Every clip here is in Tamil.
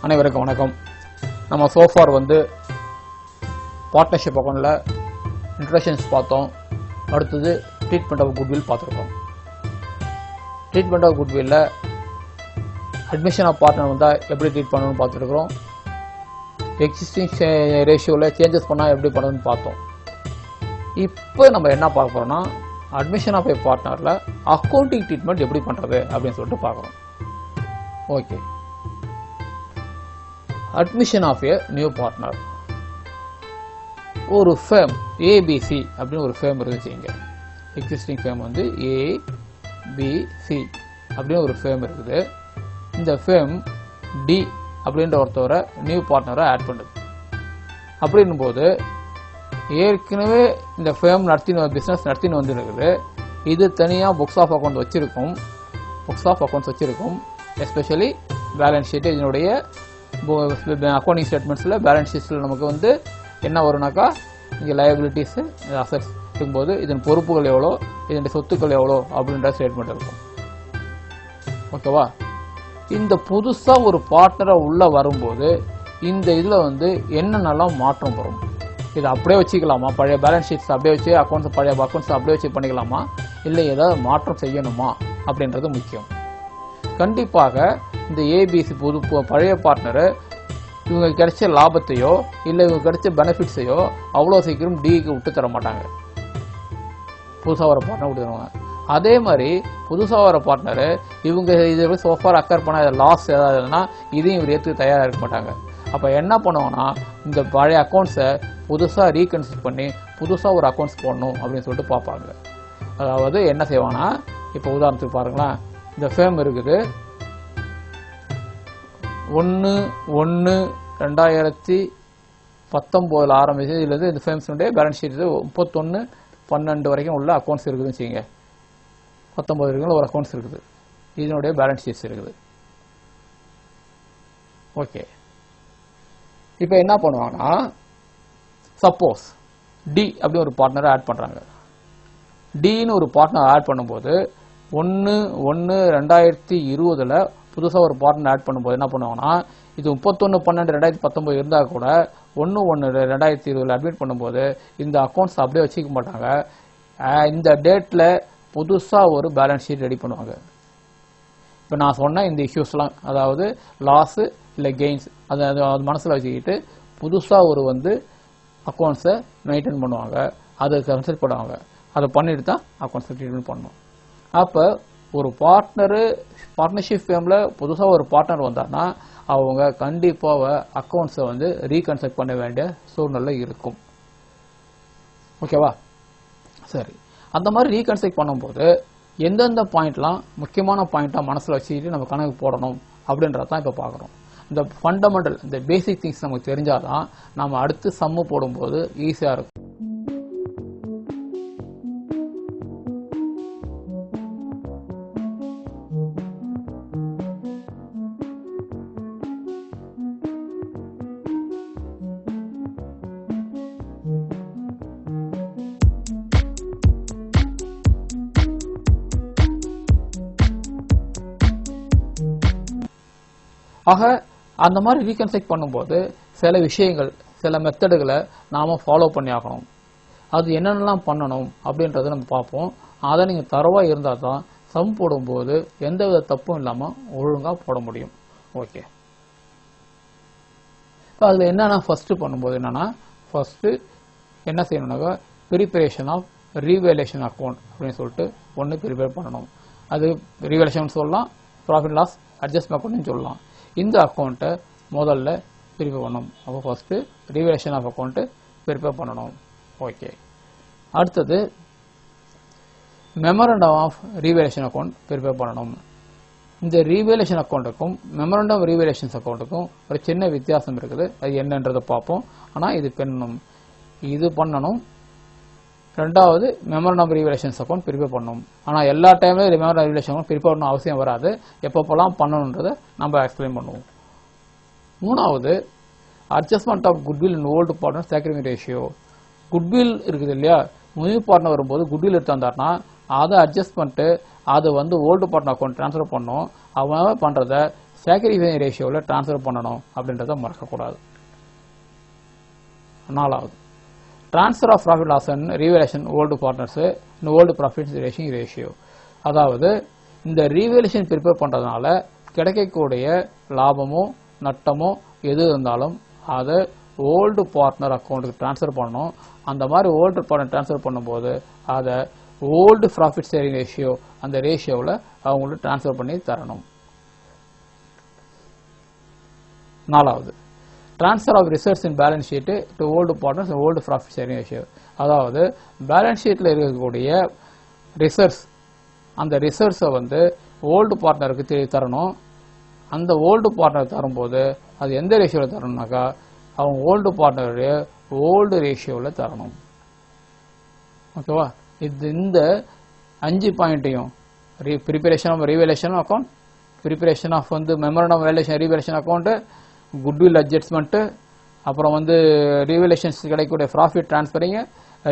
அனைவருக்கும் வணக்கம். நம்ம சோஃபார் பார்ட்னர்ஷிப் அக்கௌண்ட்ல இன்ட்ரடக்ஷன்ஸ் பார்த்தோம். அடுத்தது ட்ரீட்மெண்ட் ஆஃப் குட்வில் பார்த்துருக்கோம். ட்ரீட்மெண்ட் ஆஃப் குட்வில்ல அட்மிஷன் ஆஃப் பார்ட்னர் வந்தால் எப்படி ட்ரீட் பண்ணணும்னு பார்த்துருக்குறோம். எக்ஸிஸ்டிங் ரேஷியோவில் சேஞ்சஸ் பண்ணால் எப்படி பண்ணணும்னு பார்த்தோம். இப்போ நம்ம என்ன பார்க்க போகிறோம்னா அட்மிஷன் ஆஃப் ஏ பார்ட்னரில் அக்கௌண்டிங் ட்ரீட்மெண்ட் எப்படி பண்ணுறது அப்படின்னு சொல்லிட்டு பார்க்குறோம். Okay, admission of a new partner. ஒரு ஃபேம் ஏபிசி அப்படின்னு ஒரு ஃபேம் இருந்துச்சுங்க. எக்ஸிஸ்டிங் ஃபேம் ஏபிசி அப்படின்னு ஒரு ஃபேம் இருக்குது. இந்த ஃபேம் டி அப்படின்ற ஒருத்தவரை நியூ பார்ட்னரை ஆட் பண்ணுது. அப்படின்னும் போது ஏற்கனவே இந்த ஃபேம் பிஸ்னஸ் நடத்தின்னு வந்துருக்குது. இது தனியாக புக்ஸ் ஆஃப் அக்கௌண்ட்ஸ் வச்சிருக்கும். எஸ்பெஷலி பேலன்ஸ் ஷீட், இதனுடைய அக்கௌண்டிங் ஸ்டேட்மெண்ட்ஸில் பேலன்ஸ் ஷீட்ஸில் நமக்கு என்ன வரும்னாக்கா இங்கே லயபிலிட்டிஸ் அசட்ஸ் இருக்கும்போது இதன் பொறுப்புகள் எவ்வளோ, இதனுடைய சொத்துக்கள் எவ்வளோ அப்படின்ற ஸ்டேட்மெண்ட் இருக்கும். ஓகேவா? இந்த புதுசாக ஒரு பார்ட்னரை உள்ளே வரும்போது இந்த இதில் என்னென்னலாம் மாற்றம் வரும், இதை அப்படியே வச்சுக்கலாமா, பழைய பேலன்ஸ் ஷீட்ஸ் அப்படியே வச்சு பழைய அக்கௌண்ட்ஸ் அப்படியே வச்சு பண்ணிக்கலாமா, இல்லை ஏதாவது மாற்றம் செய்யணுமா அப்படின்றது முக்கியம். கண்டிப்பாக இந்த ஏபிசி பழைய பார்ட்னரு இவங்க கிடைச்ச லாபத்தையோ இல்லை இவங்க கிடைச்ச பெனிஃபிட்ஸையோ அவ்வளோ சீக்கிரம் டிக்கு விட்டு தர மாட்டாங்க. புதுசாக வர பார்ட்னர் விட்டு தருவாங்க. அதே மாதிரி புதுசாக வர பார்ட்னரு இவங்க இதை சோஃபார் அக்கர் பண்ண லாஸ் ஏதாவதுன்னா இதையும் இவர் ஏற்றுக்க தயாராக இருக்க மாட்டாங்க. அப்போ என்ன பண்ணுவாங்கன்னா இந்த பழைய அக்கௌண்ட்ஸை புதுசாக ரீகன்சிடர் பண்ணி புதுசாக ஒரு அக்கௌண்ட்ஸ் போடணும் அப்படின்னு சொல்லிட்டு பார்ப்பாங்க. அதாவது என்ன செய்வாங்கன்னா, இப்போ உதாரணத்துக்கு பாருங்களேன், இந்த ஃபேம் இருக்குது 1/1/2019 ஆரம்பிச்சு. இதுல இந்த ஃபேம்ஸுடைய பேலன்ஸ் ஷீட் 31/12 வரைக்கும் உள்ள அக்கௌண்ட்ஸ் இருக்குதுன்னு வச்சுங்க. 19 வரைக்கும் ஒரு அக்கௌண்ட்ஸ் இருக்குது. இதனுடைய பேலன்ஸ் ஷீட்ஸ் இருக்குது. ஓகே, இப்போ என்ன பண்ணுவாங்கன்னா, சப்போஸ் டி அப்படி ஒரு பார்ட்னரை ஆட் பண்றாங்க. டின்னு ஒரு பார்ட்னர் ஆட் பண்ணும்போது 1/1/2020 புதுசாக ஒரு பார்ட்னர் ஆட் பண்ணும்போது என்ன பண்ணுவாங்கன்னா, இது 31/12/2019 இருந்தால் கூட 1/1/2020 அட்மிட் பண்ணும்போது இந்த அக்கௌண்ட்ஸ் அப்படியே வச்சுக்க மாட்டாங்க. இந்த டேட்டில் புதுசாக ஒரு பேலன்ஸ் ஷீட் ரெடி பண்ணுவாங்க. இப்போ நான் சொன்ன இந்த இஷ்யூஸ்லாம், அதாவது லாஸு இல்லை கெயின்ஸ், அது மனசில் வச்சுக்கிட்டு புதுசாக ஒரு அக்கௌண்ட்ஸை மெயின்டைன் பண்ணுவாங்க, அதை கன்சல்ட் பண்ணுவாங்க. அதை பண்ணிட்டு தான் அக்கௌண்ட்ஸை ட்ரீட்மெண்ட் பண்ணணும். அப்போ ஒரு பார்ட்னர்ஷிப் ஃபேமில் புதுசாக ஒரு பார்ட்னர் வந்தார்னா அவங்க கண்டிப்பாக அக்கௌண்ட்ஸை ரீகன்ஸ்ட்ரக்ட் பண்ண வேண்டிய சூழ்நிலை இருக்கும். ஓகேவா? சரி, அந்த மாதிரி ரீகன்ஸ்ட்ரக்ட் பண்ணும்போது எந்தெந்த பாயிண்ட்லாம் முக்கியமான பாயிண்ட்டாக மனசில் வச்சுக்கிட்டு நம்ம கணக்கு போடணும் அப்படின்றதான் இப்போ பார்க்குறோம். இந்த ஃபண்டமெண்டல், இந்த பேசிக் திங்ஸ் நமக்கு தெரிஞ்சாதான் நம்ம அடுத்து சம்மு போடும்போது ஈஸியாக இருக்கும். ஆக அந்த மாதிரி ரீகன்ஸ்ட்ரக்ட் பண்ணும்போது சில விஷயங்கள், சில மெத்தடுகளை நாம ஃபாலோ பண்ணி ஆகணும். அது என்னென்னலாம் பண்ணணும் அப்படின்றத நம்ம பார்ப்போம். அதை நீங்கள் தரவாக இருந்தால் தான் சம் போடும்போது எந்தவித தப்பும் இல்லாமல் ஒழுங்காக போட முடியும். ஓகே, இப்போ அதில் என்னென்னா ஃபர்ஸ்ட் பண்ணும்போது ஃபர்ஸ்ட் என்ன செய்யணும்னாக்கா ப்ரிப்பரேஷன் ஆஃப் ரீவேலேஷன் அக்கௌண்ட் அப்படின்னு சொல்லிட்டு ஒன்று ப்ரிப்பேர் பண்ணணும். அது ரீவேலேஷன் சொல்லலாம், ப்ராஃபிட் லாஸ் அட்ஜஸ்ட்மெண்ட் அக்கௌண்ட்னு சொல்லலாம். இந்த அக்கௌண்ட்டை முதல்ல ப்ரிப்பேர் பண்ணணும். அப்போ first revaluation of account prepare பண்ணணும். ஓகே, அடுத்தது memorandum of revaluation account prepare பண்ணணும். இந்த ரீவேலேஷன் அக்கௌண்ட்டுக்கும் மெமரண்டம் ரீவேலேஷன்ஸ் அக்கௌண்ட்டுக்கும் ஒரு சின்ன வித்தியாசம் இருக்குது. அது என்னன்றதை பார்ப்போம். ஆனால் இது பண்ணணும். ரெண்டாவது மெமரண்டம் ரீவேலேஷன்ஸ் அக்கௌண்ட் ப்ரிப்பேர் பண்ணணும். ஆனால் எல்லா டைம்லையும் மெமரண்டம் ரீவேலேஷன் அக்கௌண்ட் ப்ரிப்பேர் பண்ணணும் அவசியம் வராது. எப்பப்பெல்லாம் பண்ணணுன்றதை நம்ம எக்ஸ்பிளைன் பண்ணுவோம். மூணாவது adjustment of goodwill in old partner sacrifice ratio. Goodwill இருக்குது இல்லையா, நியூ பார்ட்னர் வரும்போது குட்வில் எடுத்தாந்தாருன்னா அதை அட்ஜஸ்ட் பண்ணிட்டு அது ஓல்டு பார்ட்னர் அக்கௌண்ட் ட்ரான்ஸ்ஃபர் பண்ணும். அவன் பண்ணுறத சாக்ரிஃபைசிங் ரேஷியோவில் ட்ரான்ஸ்ஃபர் பண்ணணும் அப்படின்றத மறக்கக்கூடாது. 4வது transfer of profit loss and revaluation old partners old profit ratio. அதாவது இந்த ரீவேலேஷன் ப்ரிப்பேர் பண்ணுறதுனால கிடைக்கக்கூடிய லாபமோ நட்டமோ எது இருந்தாலும் அதை ஓல்டு பார்ட்னர் அக்கௌண்ட்டுக்கு ட்ரான்ஸ்ஃபர் பண்ணணும். அந்த மாதிரி ஓல்டு பார்ட்னர் ட்ரான்ஸ்ஃபர் பண்ணும்போது அதை ஓல்டு ப்ராஃபிட் ஷேரிங் ரேஷியோ அந்த ரேஷியோவில் அவங்களுக்கு ட்ரான்ஸ்ஃபர் பண்ணி தரணும். 4வது transfer of reserves in balance sheet to old partners old profit sharing ratio. அதாவது பேலன்ஸ் ஷீட்டில் இருக்கக்கூடிய ரிசர்வ்ஸ் அந்த ரிசர்வ்ஸை வந்து ஓல்டு பார்ட்னருக்கு தரணும். அந்த ஓல்டு பார்ட்னர் தரும்போது அது எந்த ரேஷியோவில் தரணும்னாக்கா அவங்க ஓல்டு பார்ட்னருடைய ஓல்டு ரேஷியோவில் தரணும். ஓகேவா? இந்த 5 பாயிண்ட்டையும் preparation of revaluation account, preparation of வந்து memorandum of valuation revaluation account, goodwill adjustment, அப்புறம் வந்து ரீவேலேஷன்ஸ் கிடைக்கக்கூடிய ப்ராஃபிட் டிரான்ஸ்ஃபரிங்,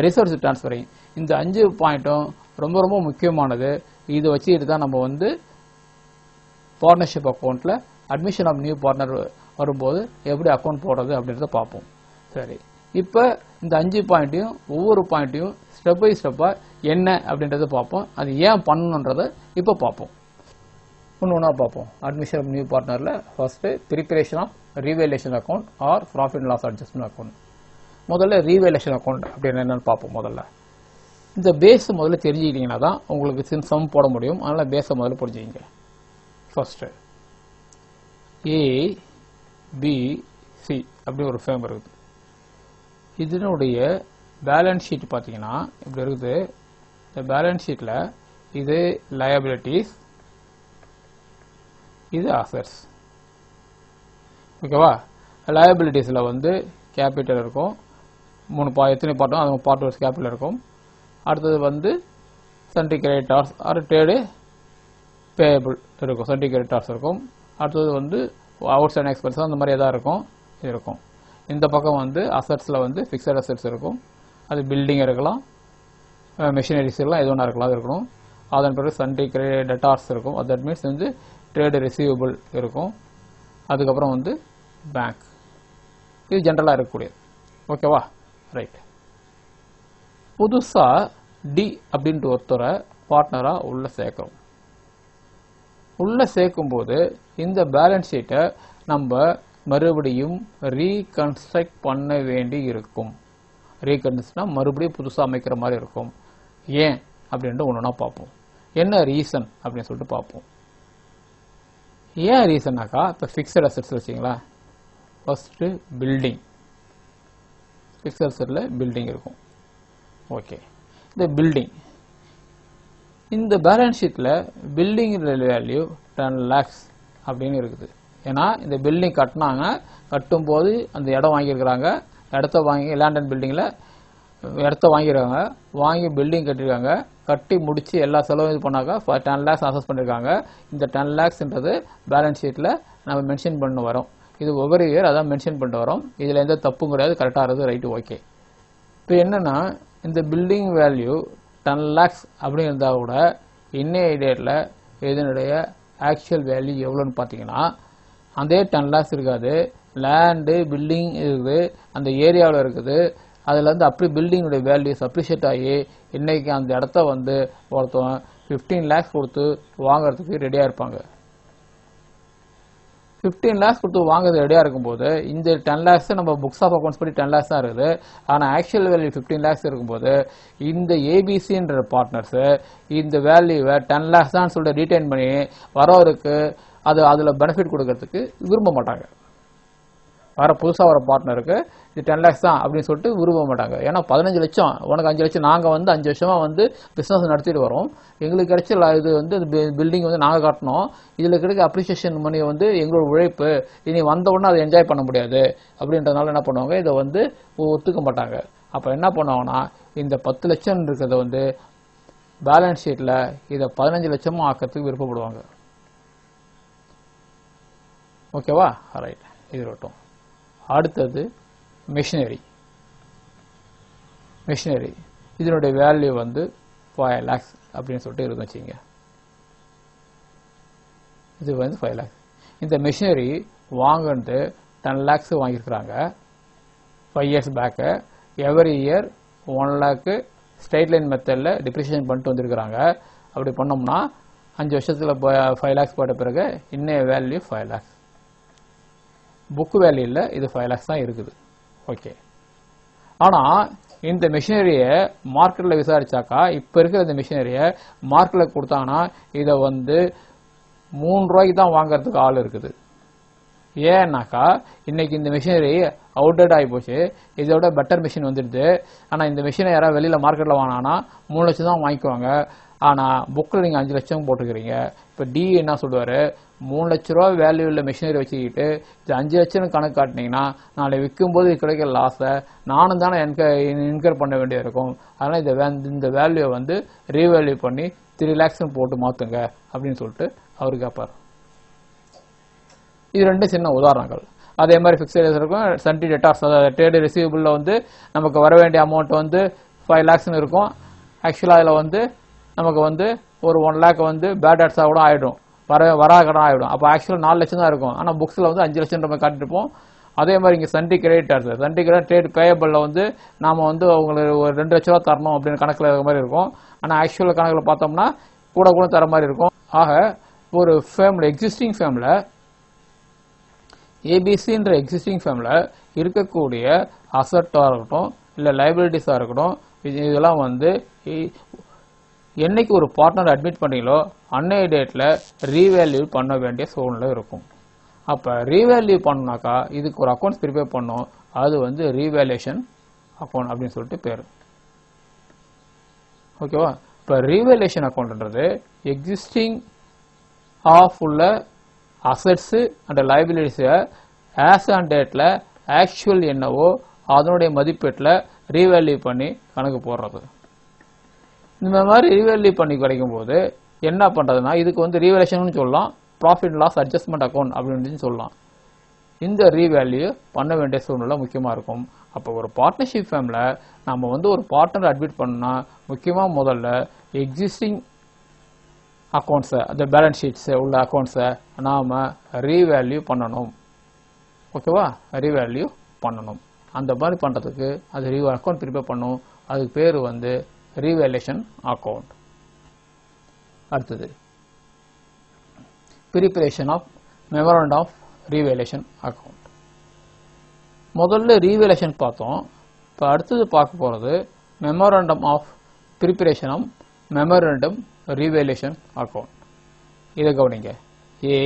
ரிசர்வ்ஸ் டிரான்ஸ்ஃபரிங், இந்த 5 பாயிண்ட்டும் ரொம்ப ரொம்ப முக்கியமானது. இதை வச்சுக்கிட்டு தான் நம்ம வந்து பார்ட்னர்ஷிப் அக்கௌண்ட்டில் அட்மிஷன் ஆஃப் நியூ பார்ட்னர் வரும்போது எப்படி அக்கௌண்ட் போடுறது அப்படின்றத பார்ப்போம். சரி, இப்போ இந்த 5 பாயிண்ட்டையும் ஒவ்வொரு பாயிண்ட்டையும் ஸ்டெப் பை ஸ்டெப்பாக என்ன அப்படின்றத பார்ப்போம். அது ஏன் பண்ணணுன்றதை இப்போ பார்ப்போம். ஒன்று பார்ப்போம். அட்மிஷன் ஆஃப் நியூ பார்ட்னரில் first preparation of revaluation account or profit loss adjustment account. முதல்ல ரீவேலேஷன் அக்கௌண்ட் அப்படின்னு என்னென்னு பார்ப்போம். முதல்ல இந்த பேஸ் முதல்ல தெரிஞ்சுக்கிட்டீங்கன்னா தான் உங்களுக்கு சம் போட முடியும். அதனால் பேஸை முதல்ல புரிஞ்சுக்கிங்க. ஃபர்ஸ்ட்டு ABC அப்படி ஒரு ஃபேம் இருக்குது. இதனுடைய பேலன்ஸ் ஷீட் பார்த்தீங்கன்னா இப்படி இருக்குது. இந்த பேலன்ஸ் ஷீட்டில் இது லயபிலிட்டிஸ், இது அசெட்ஸ். ஓகேவா? லயபிலிட்டிஸில் வந்து கேபிட்டல் இருக்கும். எத்தனை பார்ட்டும் அது பார்ட் வைஸ் கேபிட்டல் இருக்கும். அடுத்தது வந்து sundry creditors or trade payable இருக்கும், சன்ட்ரி கிரெடிட்டார்ஸ் இருக்கும். அடுத்தது வந்து அவுட் சைட் எக்ஸ்பென்ஸ் அந்த மாதிரி எதாவது இருக்கும். இந்த பக்கம் வந்து அசெட்ஸில் வந்து ஃபிக்ஸட் அசெட்ஸ் இருக்கும். அது பில்டிங் இருக்கலாம், மெஷினரிஸ் எல்லாம் எது ஒன்றா இருக்கலாம், அது இருக்கணும். அதன் பிறகு சன்ட்ரி டெட்டார்ஸ் இருக்கும். தட் மீன்ஸ் வந்து ட்ரேடு ரிசீவபிள் இருக்கும். அதுக்கப்புறம் வந்து பேங்க், இது ஜென்ரலாக இருக்கக்கூடியது. ஓகேவா? ரைட். புதுசாக டி அப்படின்ட்டு ஒருத்தரை பார்ட்னராக உள்ள சேர்க்கிறோம். உள்ள சேர்க்கும்போது இந்த பேலன்ஸ் ஷீட்டை நம்ம மறுபடியும் ரீகன்ஸ்ட்ரக்ட் பண்ண வேண்டி இருக்கும். ரீகன்ஸ்ட்ரக்ட்னா மறுபடியும் புதுசாக அமைக்கிற மாதிரி இருக்கும். ஏன் அப்படின்ட்டு ஒன்றுனா பார்ப்போம். என்ன ரீசன் அப்படின்னு சொல்லிட்டு பார்ப்போம். ஏன் ரீசன்னாக்கா இப்போ ஃபிக்ஸட் அசெட்ஸ் வச்சிங்களா, ஃபர்ஸ்ட்டு பில்டிங், ஃபிக்ஸட் அசெட்டில் பில்டிங் இருக்கும். ஓகே, இந்த பில்டிங் இந்த பேலன்ஸ் ஷீட்டில் பில்டிங் வேல்யூ 10 lakhs அப்படின்னு இருக்குது. ஏன்னா இந்த பில்டிங் கட்டும்போது அந்த இடம் வாங்கியிருக்கிறாங்க, இடத்த வாங்கி லேண்ட் அண்ட் பில்டிங்கில் இடத்த வாங்கியிருக்காங்க, வாங்கி பில்டிங் கட்டியிருக்காங்க, கட்டி முடிச்சு எல்லா செலவும் இது பண்ணாக்கா 10 lakhs அசஸ் பண்ணியிருக்காங்க. இந்த 10 lakhsன்றது பேலன்ஸ் ஷீட்டில் நம்ம மென்ஷன் பண்ண வரோம். இது ஒவ்வொரு இயர் அதான் மென்ஷன் பண்ணிட்டு வரோம். இதில் எந்த தப்பும் கிடையாது, கரெக்டாக இருக்குது, ரைட்டு, ஓகே. இப்போ என்னென்னா இந்த பில்டிங் வேல்யூ 10 lakhs அப்படி இருந்தால் கூட இன்னைய டேட்டில் இதனுடைய ஆக்சுவல் வேல்யூ எவ்வளோன்னு பார்த்தீங்கன்னா அதே 10 lakhs இருக்காது. லேண்டு பில்டிங் இருக்குது, அந்த ஏரியாவில் இருக்குது. அதுலேருந்து அப்படி பில்டிங்குடைய வேல்யூஸ் அப்ரிஷியேட் ஆகி இன்னைக்கு அந்த இடத்த வந்து ஒருத்தவன் 15 lakhs கொடுத்து வாங்குறதுக்கு ரெடியாக இருப்பாங்க. 15 lakhs கொடுத்து வாங்குறது ரெடியாக இருக்கும்போது இந்த 10 lakhs நம்ம புக்ஸ் ஆஃப் அக்கௌண்ட்ஸ் படி 10 lakhs தான் இருக்குது. ஆனால் ஆக்சுவல் வேல்யூ 15 lakhs இருக்கும்போது இந்த ஏபிசின்ற பார்ட்னர்ஸு இந்த வேல்யூவை 10 lakhs தான் சொல்லிட்டு ரீட்டைன் பண்ணி வரவருக்கு அதில் பெனிஃபிட் கொடுக்கறதுக்கு விரும்ப மாட்டாங்க. புதுசாக வர பார்ட்னருக்கு இது 10 lakhs தான் அப்படின்னு சொல்லிட்டு விரும்ப மாட்டாங்க. ஏன்னா 15 லட்சம் உனக்கு 5 லட்சம், நாங்கள் வந்து 5 வருஷமாக வந்து பிஸ்னஸ் நடத்திட்டு வரோம், எங்களுக்கு கிடைச்ச இது வந்து பில்டிங் வந்து நாங்கள் காட்டணும், இதில் கிடைக்க அப்ரிசியேஷன் மணி வந்து எங்களோட உழைப்பு, இனி வந்த உடனே அதை என்ஜாய் பண்ண முடியாது அப்படின்றதுனால என்ன பண்ணுவாங்க, இதை வந்து ஒத்துக்க மாட்டாங்க. அப்போ என்ன பண்ணுவாங்கன்னா இந்த 10 லட்சம் இருக்கிறத வந்து பேலன்ஸ் ஷீட்டில் இதை 15 லட்சமும் ஆக்கிறதுக்கு விருப்பப்படுவாங்க. ஓகேவா? ரைட், இது வரட்டும். அடுத்தது மிஷினரி இதனுடைய வேல்யூ வந்து 5 lakhs அப்படின்னு சொல்லிட்டு இருக்கு வச்சுங்க. இது வந்து 5 lakhs. இந்த மிஷினரி வாங்கினது 10 lakhs வாங்கியிருக்கிறாங்க 5 years back. Every year 1 lakh straight line மெத்தடில் டிப்ரிஷியேஷன் பண்ணிட்டு வந்திருக்கிறாங்க. அப்படி பண்ணோம்னா 5 வருஷத்தில் 5 lakhs போட்ட பிறகு இன்னும் வேல்யூ 5 lakhs. புக் வேல்யூ இல்லை, இது 5 lakhs தான் இருக்குது. ஓகே. ஆனால் இந்த மிஷினரியை மார்க்கெட்டில் விசாரிச்சாக்கா இப்போ இருக்கிற இந்த மிஷினரியை மார்க்கெட்டில் கொடுத்தாங்கன்னா இதை வந்து 3 ரூபாய்க்கு தான் வாங்கறதுக்கு ஆள் இருக்குது. ஏன்னாக்கா இன்னைக்கு இந்த மிஷினரி அவுட்டேட் ஆகி போச்சு. இதோட பெட்டர் மிஷின் வந்துடுது. ஆனால் இந்த மிஷினை யாராவது வெளியில் மார்க்கெட்டில் வாங்கினா 3 லட்சம் தான் வாங்கிக்குவாங்க. ஆனால் புக்கில் நீங்கள் 5 லட்சம் போட்டுக்கிறீங்க. இப்போ டி என்ன சொல்லுவார், 3 லட்ச ரூபா வேல்யூ உள்ள மிஷினரி வச்சுக்கிட்டு இது 5 லட்சம் கணக்கு காட்டினீங்கன்னா நாளை விற்கும்போது கிடைக்கிற லாஸை நானும் தானே இன்கர் பண்ண வேண்டியது இருக்கும். அதனால் இந்த வேல்யூவை வந்து ரீவேல்யூ பண்ணி 3 lakhs போட்டு மாற்றுங்க அப்படின்னு சொல்லிட்டு அவரு கேட்பார். இது 2 சின்ன உதாரணங்கள். அதே மாதிரி ஃபிக்ஸட் இருக்கும். சன்டி டெட்டார்ஸ், ட்ரேடு ரிசீவபிளில் வந்து நமக்கு வர வேண்டிய அமௌண்ட் வந்து 5 lakhs இருக்கும். ஆக்சுவலாக அதில் வந்து நமக்கு வந்து ஒரு 1 lakh வந்து பேட் டேட்ஸாக கூட ஆகிடும், வரா கடன் ஆகிடும். அப்போ ஆக்சுவலாக 4 லட்சம் தான் இருக்கும். ஆனால் புக்ஸில் வந்து 5 லட்சம் நம்ம காட்டிருப்போம். அதே மாதிரி இங்கே சன்டி கிரெடிட்டார்ஸ், சன்டி கிரெடிட் ட்ரேட் பேயபிளில் வந்து நாம் வந்து அவங்களுக்கு ஒரு 2 லட்ச ரூபா தரணும் அப்படின்னு கணக்கில் இருக்கிற மாதிரி இருக்கும். ஆனால் ஆக்சுவல் கணக்கில் பார்த்தோம்னா கூட தர மாதிரி இருக்கும். ஆக ஒரு ஃபேமில் எக்ஸிஸ்டிங் ஃபேமில் ஏபிசின்ற எக்ஸிஸ்டிங் ஃபேமில் இருக்கக்கூடிய அசட்டாக இருக்கட்டும் இல்லை லைபிலிட்டிஸாக இருக்கட்டும், இதெல்லாம் வந்து என்னைக்கு ஒரு பார்ட்னர் அட்மிட் பண்ணீங்களோ அன்னைய டேட்டில் ரீவேல்யூ பண்ண வேண்டிய சூழ்நிலை இருக்கும். அப்போ ரீவேல்யூ பண்ணாக்கா இதுக்கு ஒரு அக்கௌண்ட்ஸ் ப்ரிப்பேர் பண்ணோம். அது வந்து ரீவேல்யூஷன் அக்கௌண்ட் அப்படின்னு சொல்லிட்டு பேர். ஓகேவா? இப்போ ரீவேல்யூஷன் அக்கௌண்ட்ன்றது எக்ஸிஸ்டிங் ஆஃப் உள்ள அசட்ஸு அண்ட் லைபிலிட்டிஸை ஆஸ் ஆன் டேட்டில் ஆக்சுவல் என்னவோ அதனுடைய மதிப்பீட்டில் ரீவேல்யூ பண்ணி கணக்கு போடுறது. இந்த மாதிரி ரீவேல்யூ பண்ணி கிடைக்கும் போது என்ன பண்ணுறதுன்னா இதுக்கு வந்து ரீவேல்யூஷன் சொல்லலாம், ப்ராஃபிட் லாஸ் அட்ஜஸ்ட்மெண்ட் அக்கௌண்ட் அப்படின்னு சொல்லலாம். இந்த ரீவேல்யூ பண்ண வேண்டிய சூழ்நிலை முக்கியமாக இருக்கும். அப்போ ஒரு பார்ட்னர்ஷிப் ஃபேமில் நம்ம வந்து ஒரு பார்ட்னர் அட்மிட் பண்ணால் முக்கியமாக முதல்ல எக்ஸிஸ்டிங் அக்கௌண்ட்ஸை, அந்த பேலன்ஸ் ஷீட்ஸை உள்ள அக்கௌண்ட்ஸை நாம் ரீவேல்யூ பண்ணணும். ஓகேவா? ரீவேல்யூ பண்ணணும். அந்த மாதிரி பண்ணுறதுக்கு அது அக்கௌண்ட் ப்ரிப்பேர் பண்ணணும். அதுக்கு பேர் வந்து ரீவேல்யூஷன் அக்கௌண்ட். அடுத்தது preparation of memorandum of revaluation account. முதல்ல ரீவேல்யூஷன் பார்த்தோம். இப்போ அடுத்தது பார்க்க போகிறது memorandum of preparation of memorandum revaluation account. இதை கவனிங்க. ஏ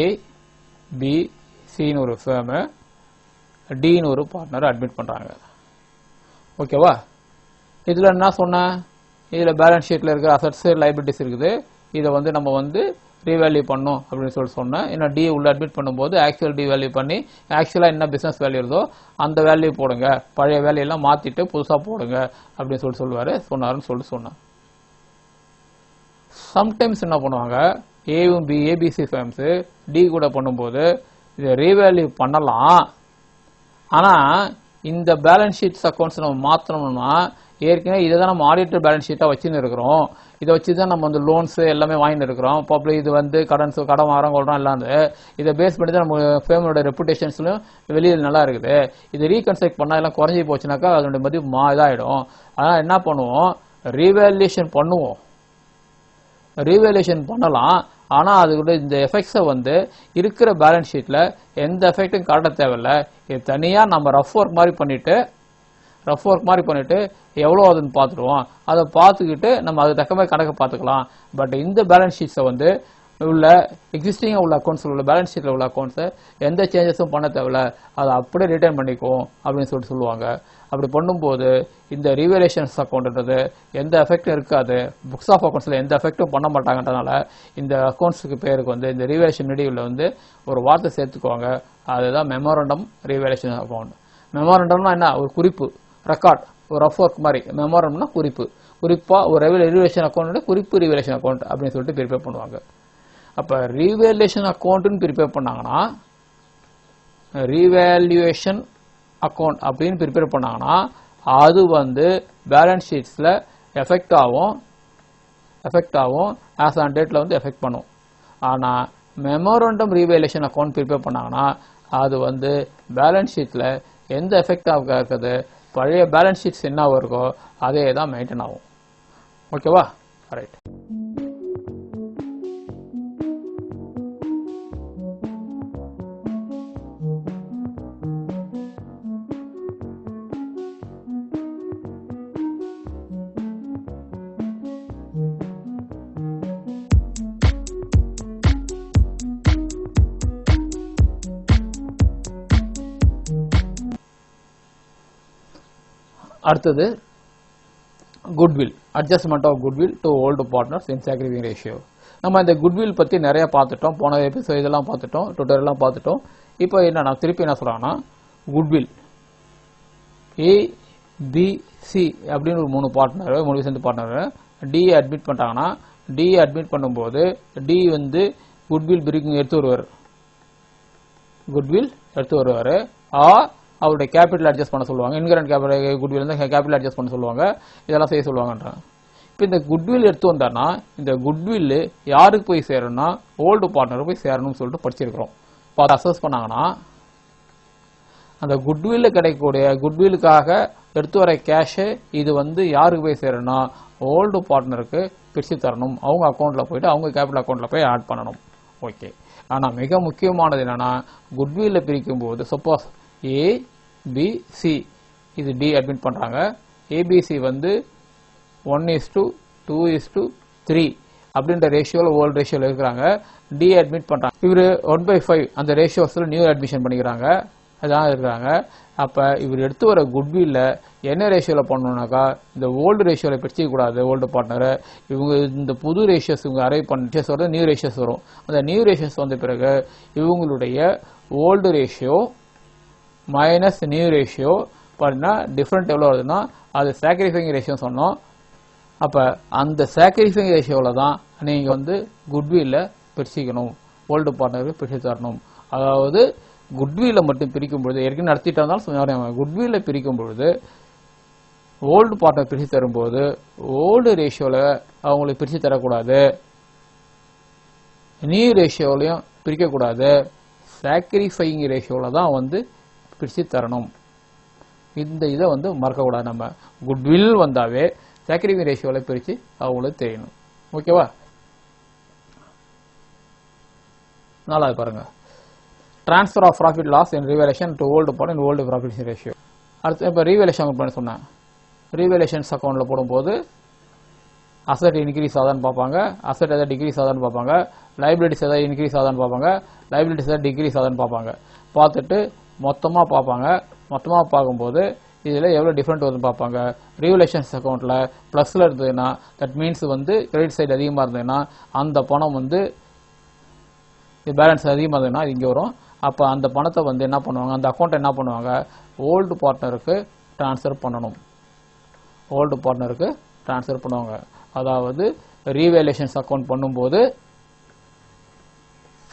பி சின்னு ஒரு ஃபேமு, டின்னு ஒரு பார்ட்னர் அட்மிட் பண்ணுறாங்க. ஓகேவா? இதில் என்ன சொன்னேன், இதில் பேலன்ஸ் ஷீட்டில் இருக்கிற அசட்ஸு லைபிலிட்டிஸ் இருக்குது. இதை வந்து நம்ம வந்து ரீவேல்யூ பண்ணோம் அப்படின்னு சொன்னேன். ஏன்னா டி உள்ள அட்மிட் பண்ணும்போது ஆக்சுவல் டி வேல்யூ பண்ணி ஆக்சுவலாக என்ன பிஸ்னஸ் வேல்யூ இருந்தோ அந்த வேல்யூ போடுங்க, பழைய வேல்யூலாம் மாற்றிட்டு புதுசாக போடுங்க அப்படின்னு சொன்னாருன்னு சொல்லிட்டு சொன்னேன். சம்டைம்ஸ் என்ன பண்ணுவாங்க, ஏபிசி ஃபேம்ஸு டி கூட பண்ணும்போது இதை ரீவேல்யூ பண்ணலாம். ஆனால் இந்த பேலன்ஸ் ஷீட்ஸ் அக்கௌண்ட்ஸ் நம்ம மாற்றணும்னா ஏற்கனவே இதை தான் நம்ம ஆடிட்டர் பேலன்ஸ் ஷீட்டாக வச்சுன்னு இருக்கிறோம். இதை வச்சு தான் நம்ம வந்து லோன்ஸு எல்லாமே வாங்கிட்டு இருக்கிறோம். பப்ளிக் இது வந்து கடன் வாரம் கொள்றோம் எல்லாம். இதை பேஸ் பண்ணி தான் நம்ம ஃபேமோட ரெப்புடேஷன்ஸ்லையும் வெளியில் நல்லா இருக்குது. இதை ரீகன்ஸ்ட்ரக்ட் பண்ணால் எல்லாம் குறைஞ்சி போச்சுனாக்கா அதனுடைய மதிப்பு இதாகிடும். அதனால் என்ன பண்ணுவோம், ரீவேல்யூஷன் பண்ணுவோம். ரீவேல்யூஷன் பண்ணலாம். ஆனால் அதுக்கூட இந்த எஃபெக்ட்ஸை வந்து இருக்கிற பேலன்ஸ் ஷீட்டில் எந்த எஃபெக்டும் காட்ட தேவையில்லை. இது தனியாக நம்ம ரஃப் ஒர்க் மாதிரி பண்ணிட்டு எவ்வளோ அதுன்னு பார்த்துடுவோம். அதை பார்த்துக்கிட்டு நம்ம அது தக்க மாதிரி கணக்கு பார்த்துக்கலாம். பட் இந்த பேலன்ஸ் ஷீட்ஸை வந்து உள்ள எக்ஸிஸ்டிங்காக உள்ள அக்கௌண்ட்ஸில் உள்ள பேலன்ஸ் ஷீட்டில் உள்ள அக்கௌண்ட்ஸை எந்த சேஞ்சஸும் பண்ண தேவையில்ல, அதை அப்படியே ரிட்டர்ன் பண்ணிக்குவோம் அப்படின்னு சொல்லுவாங்க. அப்படி பண்ணும்போது இந்த ரீவேல்யூஷன்ஸ் அக்கௌண்ட்ன்றது எந்த எஃபெக்டும் இருக்காது. புக்ஸ் ஆஃப் அக்கௌண்ட்ஸில் எந்த எஃபெக்டும் பண்ண மாட்டாங்கன்றதுனால இந்த அக்கௌண்ட்ஸுக்கு பேருக்கு வந்து இந்த ரீவேல்யூஷன் நெடியூவில் வந்து ஒரு வார்த்தை சேர்த்துக்குவாங்க. அதுதான் மெமோரண்டம் ரீவேல்யூஷன் அக்கௌண்ட். மெமோரண்டம்னா என்ன, ஒரு குறிப்பு, ரெக்கார்ட், ஒரு ரஃப் ஒர்க் மாதிரி. மெமோரண்டம்னா குறிப்பாக ஒரு ரீவேல்யூஷன் அக்கௌண்ட் குறிப்பு ரீவேல்யூஷன் அக்கௌண்ட் அப்படின்னு சொல்லிட்டு ப்ரிப்பேர் பண்ணுவாங்க. அப்போ ரீவேல்யூஷன் அக்கௌண்ட்டுன்னு ப்ரிப்பேர் பண்ணாங்கன்னா ரீவேல்யூஷன் அக்கௌண்ட் அப்படின்னு ப்ரிப்பேர் பண்ணாங்கன்னா அது வந்து பேலன்ஸ் ஷீட்ஸில் எஃபெக்ட் ஆகும், ஆஸ் ஆன் டேட்டில் வந்து எஃபெக்ட் பண்ணும். ஆனால் மெமோரண்டம் ரீவேல்யூஷன் அக்கௌண்ட் ப்ரிப்பேர் பண்ணாங்கன்னா அது வந்து பேலன்ஸ் ஷீட்டில் எந்த எஃபெக்ட் இருக்குது பழைய பேலன்ஸ் ஷீட்ஸ் என்ன இருக்கோ அதே தான் மெயின்டைன் ஆகும். ஓகேவா? ரைட். அடுத்தது goodwill, adjustment of goodwill to old partners in sacrificing ratio. நம்ம இந்த குட்வில் பற்றி நிறைய பார்த்துட்டோம், போன எபிசோட் இதெல்லாம் பார்த்துட்டோம், டுட்டோரியல்லாம் பார்த்துட்டோம். இப்போ என்ன திருப்பி என்ன சொல்றாங்கன்னா, குட்வில் ABC அப்படின்னு ஒரு 3 பார்ட்னர், 3 சேர்ந்து பார்ட்னர் டி அட்மிட் பண்ணிட்டாங்கன்னா, டி அட்மிட் பண்ணும்போது டி வந்து குட்வில் பிரிக்கிங் எடுத்து வருவார். அவருடைய கேபிட்டல் அட்ஜஸ்ட் பண்ண சொல்லுவாங்க, இன்கரண்ட் கேபிட்டல் குட்வில் வந்து கேபிட்டல் அட்ஜஸ்ட் பண்ண சொல்லுவாங்க, இதெல்லாம் செய்ய சொல்லுவாங்கன்றாங்க. இப்போ இந்த குட்வில் எடுத்து வந்தாருன்னா இந்த குட்வில் யாருக்கு போய் சேரணும்னா ஓல்டு பார்ட்னருக்கு போய் சேரணும்னு சொல்லிட்டு படிச்சிருக்கிறோம். இப்போ அதை அசஸ் பண்ணாங்கன்னா அந்த குட்வில் கிடைக்கக்கூடிய குட்விலுக்காக எடுத்து வர கேஷு இது வந்து யாருக்கு போய் சேரணும்னா ஓல்டு பார்ட்னருக்கு பிரித்து தரணும். அவங்க அக்கௌண்ட்டில் போயிட்டு அவங்க கேபிட்டல் அக்கௌண்ட்டில் போய் ஆட் பண்ணணும். ஓகே. ஆனால் மிக முக்கியமானது என்னன்னா குட்வில் பிரிக்கும் போது சப்போஸ் ABC இது டி அட்மிட் பண்றாங்க, ABC வந்து 1:2:3 அப்படின்ற ரேஷியோல ஓல்டு ரேஷியோல இருக்கிறாங்க, டி அட்மிட் பண்றாங்க. இவர் 1/5 அந்த ரேஷியோஸ்ல நியூ அட்மிஷன் பண்ணிக்கிறாங்க, அதான் இருக்கிறாங்க. அப்ப இவர் எடுத்து வர குட்வில்ல என்ன ரேஷியோல பண்ணணும்னாக்கா இந்த ஓல்டு ரேஷியோல பிரிச்சிக்க கூடாது. ஓல்டு பார்ட்னர் இவங்க இந்த புது ரேஷியோஸ் இவங்க அரைவ் பண்ண நியூ ரேஷியோஸ் வரும். அந்த நியூ ரேஷியோஸ் வந்த பிறகு இவங்களுடைய old ratio minus new ratio பார்த்தீங்கன்னா டிஃப்ரெண்ட் எவ்வளோ வருதுன்னா அது சாக்ரிஃபைங் ரேஷியோ சொன்னோம். அப்போ அந்த சாக்ரிஃபைங் ரேஷியோவில் தான் நீங்கள் வந்து குட்வில்ல பிரிச்சிக்கணும், ஓல்டு பார்ட்னருக்கு பிரித்து தரணும். அதாவது குட்வில்ல மட்டும் பிரிக்கும் பொழுது ஏற்கனவே நடத்திட்டு இருந்தாலும் குட்வில்ல பிரிக்கும் பொழுது ஓல்டு பார்ட்னர் பிரித்து தரும்போது ஓல்டு ரேஷியோவில் அவங்களுக்கு பிரித்து தரக்கூடாது, நியூ ரேஷியோலையும் பிரிக்கக்கூடாது, சாக்ரிஃபைங் ரேஷியோவில் தான் வந்து பிரித்து தரணும். இந்த இதை வந்து மறக்கக்கூடாது. நம்ம குட்வில் வந்தாவே சாக்ரிஃபைங் ரேஷியோவில் பிரித்து அவங்களுக்கு தெரியணும். ஓகேவா? நாலாவது பாருங்க, transfer of profit loss in revaluation to old partner in old profit ratio. அடுத்து இப்போ ரீவேலேஷன் பண்ண சொன்னேன். ரீவேலேஷன்ஸ் அக்கௌண்ட்டில் போடும்போது அசட் இன்க்ரீஸ் ஆதான்னு பார்ப்பாங்க, அசட் எதாவது டிக்ரீஸ் ஆதான்னு பார்ப்பாங்க, லைபிலிட்டிஸ் எதாவது இன்க்ரீஸ் ஆதான்னு பார்ப்பாங்க, லைபிலிட்டிஸ் எதாவது டிக்ரீஸ் ஆதான்னு பார்ப்பாங்க. பார்த்துட்டு மொத்தமாக பார்ப்பாங்க. மொத்தமாக பார்க்கும்போது இதில் எவ்வளோ டிஃப்ரெண்ட் வருதுன்னு பார்ப்பாங்க. ரீவேலேஷன்ஸ் அக்கௌண்ட்டில் ப்ளஸில் இருந்ததுன்னா தட் மீன்ஸ் வந்து கிரெடிட் சைடு அதிகமாக இருந்ததுன்னா அந்த பணம் வந்து பேலன்ஸ் அதிகமாக இருந்ததுன்னா இது இங்கே வரும். அப்போ அந்த பணத்தை வந்து என்ன பண்ணுவாங்க, அந்த அக்கௌண்ட்டை என்ன பண்ணுவாங்க, ஓல்டு பார்ட்னருக்கு ட்ரான்ஸ்ஃபர் பண்ணணும். ஓல்டு பார்ட்னருக்கு ட்ரான்ஸ்ஃபர் பண்ணுவாங்க. அதாவது ரீவேலேஷன்ஸ் அக்கௌண்ட் பண்ணும்போது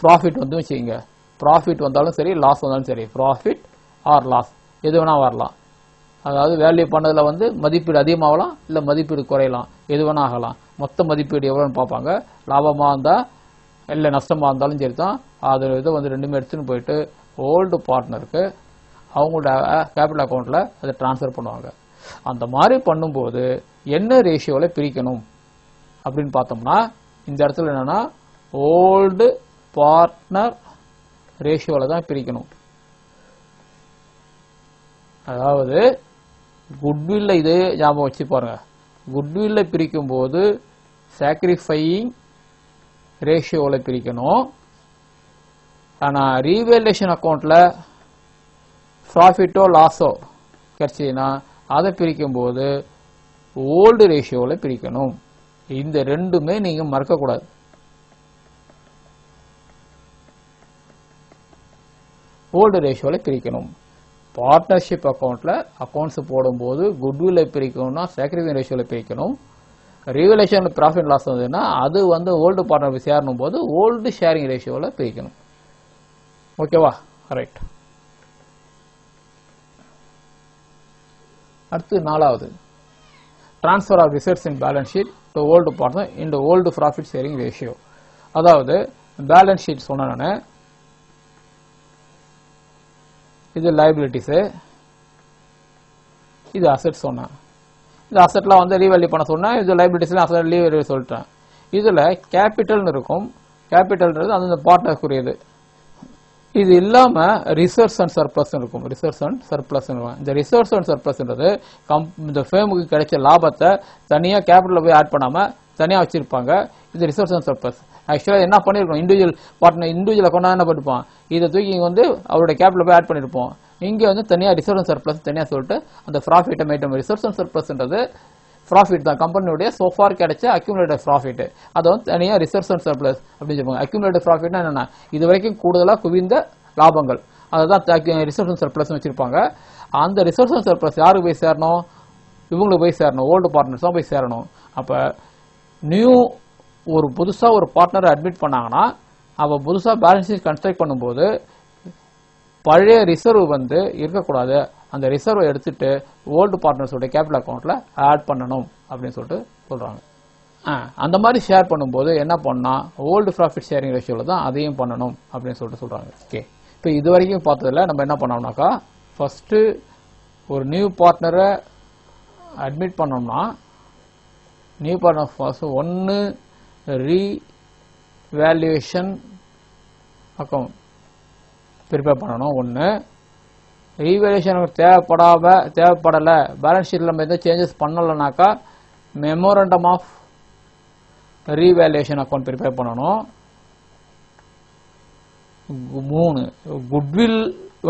ப்ராஃபிட் வந்து வச்சுக்கிங்க, ப்ராஃபிட் வந்தாலும் சரி லாஸ் வந்தாலும் சரி, ப்ராஃபிட் ஆர் லாஸ் எது வேணா வரலாம். அதாவது வேல்யூ பண்ணதில் வந்து மதிப்பீடு அதிகமாகலாம் இல்லை மதிப்பீடு குறையலாம், எது வேணா ஆகலாம். மொத்த மதிப்பீடு எவ்வளோன்னு பார்ப்பாங்க. லாபமாக இருந்தால் இல்லை நஷ்டமாக இருந்தாலும் சரி தான் அது இதை வந்து ரெண்டுமே எடுத்துன்னு போயிட்டு ஓல்டு பார்ட்னருக்கு அவங்களோட கேபிட்டல் அக்கௌண்ட்டில் அதை ட்ரான்ஸ்ஃபர் பண்ணுவாங்க. அந்த மாதிரி பண்ணும்போது என்ன ரேஷியோவில் பிரிக்கணும் அப்படின்னு பார்த்தோம்னா இந்த இடத்துல என்னன்னா ஓல்டு பார்ட்னர் ரேஷியோவில் தான் பிரிக்கணும். அதாவது குட்வில்ல இதே ஞாபகம் வச்சு பாருங்க, குட்வில்ல பிரிக்கும் போது சாக்ரிஃபையிங் ரேஷியோவில் பிரிக்கணும். ஆனால் ரீவேலேஷன் அக்கௌண்ட்ல ப்ராஃபிட்டோ லாஸோ கிடைச்சதுன்னா அதை பிரிக்கும் போது ஓல்டு ரேஷியோவில் பிரிக்கணும். இந்த ரெண்டுமே நீங்க மறக்கக்கூடாது. ஓல்டு ரேஷியோவில் பிரிக்கணும். பார்ட்னர்ஷிப் அக்கௌண்ட்ல அக்கௌண்ட்ஸ் போடும்போது குட்வில்ல பிரிக்கணும்னா சாக்ரிஃபைஸ் ரேஷியோவில் பிரிக்கணும். ரீவேலேஷன் ப்ராஃபிட் லாஸ் வந்ததுன்னா அது வந்து ஓல்டு பார்ட்னர் சேரணும் போது ஓல்டு ஷேரிங் ரேஷியோவில் பிரிக்கணும். ஓகேவா? ரைட். அடுத்து நாலாவது, transfer of reserves in balance sheet to old partner in old profit sharing ratio. அதாவது பேலன்ஸ் ஷீட் சொன்னேன் நான். இது லைபிலிட்டிஸ், இது அசெட் சொன்னேன். இந்த அசெட்லாம் வந்து ரீவேல்யூ பண்ண சொன்னேன். இது லைபிலிட்டிஸ்ல அசெட் ரீவேல்யூ சொல்லிட்டேன். இதுல கேபிட்டல்னு இருக்கும். கேபிட்டல்ன்றது அந்த பார்ட்னருக்குரியது. இது இல்லாம ரிசர்வ்ஸ் அண்ட் சர்ப்ளஸ் இருக்கும். Reserves and surplus. இந்த ரிசர்வ்ஸ் அண்ட் சர்ப்ளஸ்ன்றது இந்த ஃபேமுக்கு கிடைச்ச லாபத்தை தனியா கேபிட்டல்ல போய் ஆட் பண்ணாம தனியா வச்சிருப்பாங்க. இது ரிசர்வ்ஸ் அண்ட் சர்ப்ளஸ். ஆக்சுவலா என்ன பண்ணிருக்கோம், இண்டிவிஜுவல் பார்ட்னர் இண்டிவிஜுவல் அக்கௌண்ட் என்ன பண்ணிருப்பான், இதை தூக்கி இங்க வந்து அவருடைய கேபிட்டல் போய் ஆட் பண்ணிருப்போம். இங்க வந்து தனியா ரிசர்வ் அண்ட் சர்ப்ளஸ் தனியா சொல்லிட்டு அந்த ப்ராஃபிட்டை மெயின்டைன். ரிசர்வ்ஸ் அண்ட் சர்ப்ளஸ்ன்றது ப்ராஃபிட் தான், கம்பெனியுடைய சோஃபார் கிடைச்ச அக்யூமுலேட்டட் ப்ராஃபிட். அதை வந்து தனியா ரிசர்வ்ஸ் அண்ட் சர்ப்ளஸ் அப்படின்னு சொல்லுவாங்க. அக்யூமுலேட்டட் ப்ராஃபிட்னா என்னன்னா இது வரைக்கும் கூடுதலா குவிந்த லாபங்கள், அதுதான் ரிசர்வ்ஸ் அண்ட் சர்ப்ளஸ் வச்சிருப்பாங்க. அந்த ரிசர்வ்ஸ் அண்ட் சர்ப்ளஸ் யாருக்கு போய் சேரணும், இவங்களுக்கு போய் சேரணும், ஓல்டு பார்ட்னர்ஸ் தான் போய் சேரணும். அப்ப நியூ ஒரு புதுசா ஒரு பார்ட்னரை அட்மிட் பண்ணாங்கன்னா அவ புதுசா பேலன்ஸ் ஷீட் கன்ஸ்ட்ரக்ட் பண்ணும்போது பழைய ரிசர்வ் வந்து இருக்கக்கூடாது. அந்த ரிசர்வை எடுத்துட்டு ஓல்டு பார்ட்னர்ஸோட கேபிட்டல் அக்கௌண்ட்ல ஆட் பண்ணணும் அப்படின்னு சொல்லிட்டு சொல்றாங்க. அந்த மாதிரி ஷேர் பண்ணும்போது என்ன பண்ணா ஓல்டு ப்ராஃபிட் ஷேரிங் ரேஷியோல தான் அதையும் பண்ணணும் அப்படின்னு சொல்லிட்டு சொல்றாங்க. ஓகே, இப்போ இது வரைக்கும் பார்த்ததுல நம்ம என்ன பண்ணோம்னாக்கா, ஃபர்ஸ்ட் ஒரு நியூ பார்ட்னரை அட்மிட் பண்ணோம்னா நியூ பார்ட்னர் ஃபர்ஸ்ட் ஒன்னு ரீவேல்யூவேஷன் அக்கௌண்ட் ப்ரிப்பேர் பண்ணணும். ஒன்று ரீவேல்யூஷன் தேவைப்படல பேலன்ஸ் ஷீட்ல நம்ம எந்த சேஞ்சஸ் பண்ணலனாக்கா memorandum of revaluation account prepare பண்ணணும். 3 குட்வில்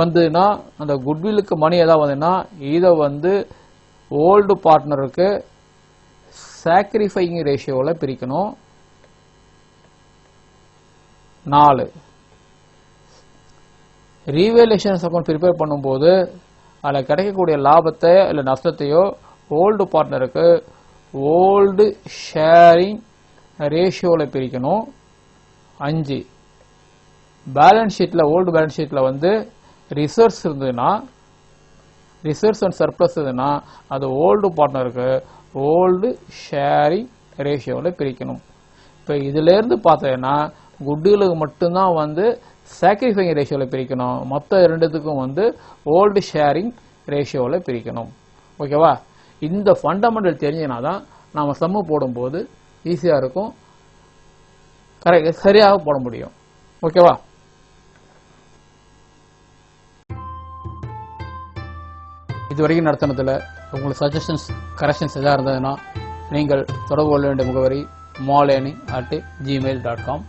வந்துன்னா அந்த குட்வில்லுக்கு மணி ஏதாவது வந்துன்னா இதை வந்து ஓல்டு பார்ட்னருக்கு சாக்ரிஃபைங் ரேஷியோவில் பிரிக்கணும். 4 ரீவேல்யூஷன் அக்கௌண்ட் ப்ரிப்பேர் பண்ணும்போது அதில் கிடைக்கக்கூடிய லாபத்தை இல்லை நஷ்டத்தையோ ஓல்டு பார்ட்னருக்கு ஓல்டு ஷேரிங் ரேஷியோவில் பிரிக்கணும். 5 பேலன்ஸ் ஷீட்டில் ஓல்டு பேலன்ஸ் ஷீட்டில் வந்து ரிசர்வ்ஸ் இருந்ததுன்னா ரிசர்வ்ஸ் அண்ட் சர்ப்ளஸ் இருந்ததுன்னா அது ஓல்டு பார்ட்னருக்கு ஓல்டு ஷேரிங் ரேஷியோவில் பிரிக்கணும். இப்போ இதுல இருந்து பார்த்தீங்கன்னா குட்வில்லுக்கு மட்டும்தான் வந்து சாக்ரிஃபைங் ரேஷியோவில் பிரிக்கணும். மொத்த ரெண்டுத்துக்கும் வந்து ஓல்டு ஷேரிங் ரேஷியோவில் பிரிக்கணும். ஓகேவா? இந்த ஃபண்டமெண்டல் தெரிஞ்சினா தான் நாம சம்மு போடும்போது ஈஸியா இருக்கும், சரியாக போட முடியும். ஓகேவா? இதுவரைக்கும் நடத்தினதுல உங்களுக்கு சஜஷன்ஸ் கரெக்ஷன்ஸ் எதாவது இருந்ததுன்னா நீங்கள் தொடர்பு கொள்ள வேண்டிய முகவரி malleni@gmail.com.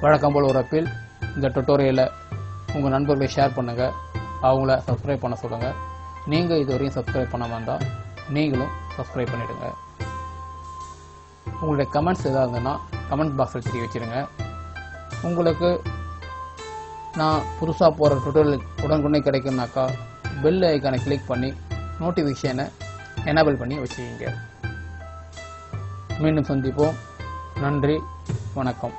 வழக்கம் போல் ஒரு அப்பீல், இந்த டுட்டோரியலை உங்கள் நண்பர்களை ஷேர் பண்ணுங்க, அவங்கள சப்ஸ்கிரைப் பண்ண சொல்லுங்க. நீங்கள் இதுவரையும் சப்ஸ்கிரைப் பண்ணாம இருந்தால் நீங்களும் சப்ஸ்கிரைப் பண்ணிடுங்க. உங்களுடைய கமெண்ட்ஸ் எதாவது இருந்ததுன்னா கமெண்ட் பாக்ஸில் தெரிய வச்சிருங்க. உங்களுக்கு நான் புதுசாக போகிற டுட்டோரியல் உடனுக்குடனே கிடைக்கும்னாக்கா பெல் ஐக்கானை கிளிக் பண்ணி நோட்டிஃபிகேஷனை எனேபிள் பண்ணி வச்சுக்கிங்க. மீண்டும் சந்திப்போம். நன்றி, வணக்கம்.